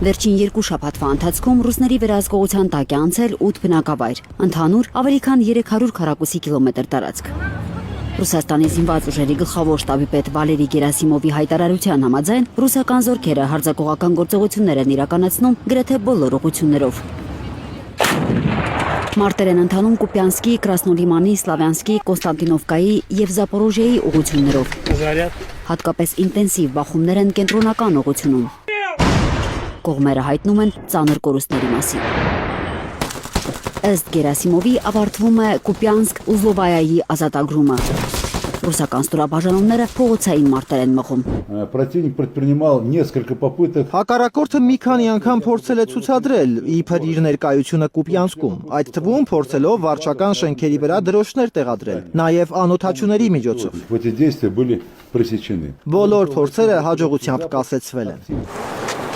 Վերջին 2 շաբաթվա ընթացքում ռուսների վերահսկողության տակ է անցել 8 բնակավայր, ընդհանուր ավելի քան 300 քառակուսի կիլոմետր տարածք։ Ռուսաստանի զինված ուժերի գլխավոր շտաբի պետ Վալերի Գերասիմովի հայտարարության համաձայն ռուսական զորքերը հարձակողական գործողություններ են իրականացնում գրեթե բոլոր ուղղություններով։ Մարտեր են ընթանում Կուպյանսկի, Կրասնոլիմանի, Սլավյանսկի, Կոնստանտինովկայի եւ Զապորոժիայի ուղղություններով։ Հատկապես ինտենսիվ բախումներ են կենտրոնական ուղղությունում։ Կողմերը հայտնում են ծանր կորուստների մասին։ Ըստ Գերասիմովի ավարտվում է Կուպյանսկ-Ուզլովայայի ազատագրումը։ Ռուսական ստորաբաժանումները փողոցային մարտեր են մղում։ Противник предпринимал несколько попыток. Հակառակորդը մի քանի անգամ փորձել է ցուցադրել իբր իր ներկայությունը Կուպյանսկում, այդ թվում փորձելով վարչական շենքերի վրա դրոշներ տեղադրել, նաև անօթաչուների միջոցով։ Эти действия были пресечены. Բոլոր փորձերը հաջողությամբ կասեցվել են։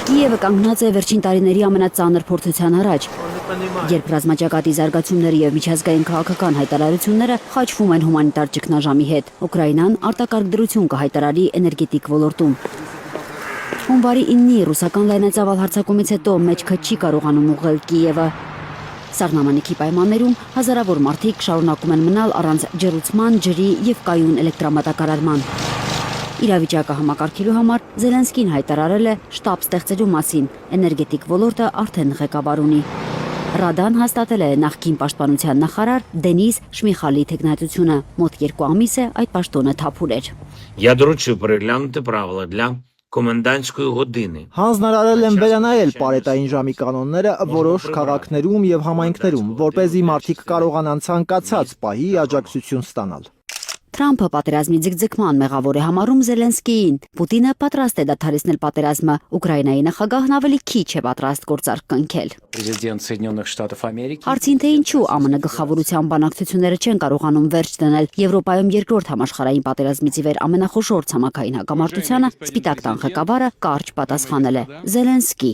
Կիևը կանգնած է վերջին տարիների ամենածանր փորձության առաջ, երբ ռազմաճակատի զարգացումները եւ միջազգային քաղաքական հայտարարությունները խաչվում են հումանիտար ճգնաժամի հետ։ Ուկրաինան արտակարգ դրություն կհայտարարի էներգետիկ ոլորտում։ Հունվարի 9-ի ռուսական լայնածավալ հարձակումից հետո մեջքը չի կարողանում ուղղել Կիևը։ Սառնամանիքի պայմաններում հազարավոր մարդիկ շարունակում են մնալ առանց ջրուցման, ջրի եւ կայուն էլեկտրամատակարարման։ Իրավիճակը համակարգելու համար Զելենսկին հայտարարել է շտաբ ստեղծելու մասին, էներգետիկ ոլորտը արդեն ղեկավար ունի։ Ռադան հաստատել է նախկին պաշտպանության նախարար Դենիս Շմիխալի թեկնածությունը, մոտ 2 ամիս է այդ պաշտոնը թափուր էր։ Я доручив переглянути правила для комендантської години. Հանձնարարել են վերանայել պարետային ժամի կանոնները որոշ քաղաքներում եւ համայնքներում, որպեսզի մարդիկ կարողանան ցանկացած պահի աջակցություն ստանալ։ Թրամփը պատերազմի ձգձգման մեղավոր է համարում Զելենսկիին։ Պուտինը պատրաստ է դադարեցնել պատերազմը։ Ուկրաինայի նախագահն ավելի քիչ է պատրաստ գործարք կնքել։ Президент Соединенных Штатов Америки. Հարցին թե ինչու ԱՄՆ գլխավորության բանակցությունները չեն կարողանում վերջ դնել Եվրոպայում երկրորդ համաշխարհային պատերազմից ի վեր ամենախոշոր ցամաքային հակամարտությանը, Սպիտակ տան ղեկավարը կարճ պատասխանել է. Զելենսկի։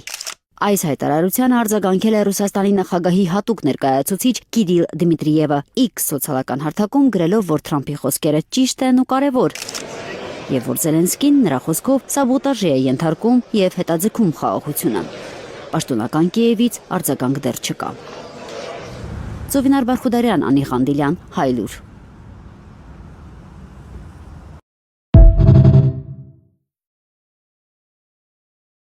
Այս հայտարարությանը արձագանքել է Ռուսաստանի նախագահի հատուկ ներկայացուցիչ Կիրիլ Դմիտրիևը X սոցիալական հարթակում գրելով, որ Թրամփի խոսքերը ճիշտ են ու կարևոր, եւ որ Զելենսկին նրա խոսքով սաբոտաժի է ենթարկում եւ հետաձգում խաղաղությունը։ Պաշտոնական Կիևից արձագանք դեռ չկա։ Զովինար Բարխուդարյան, Անի Խանդիլյան, Հայլուր։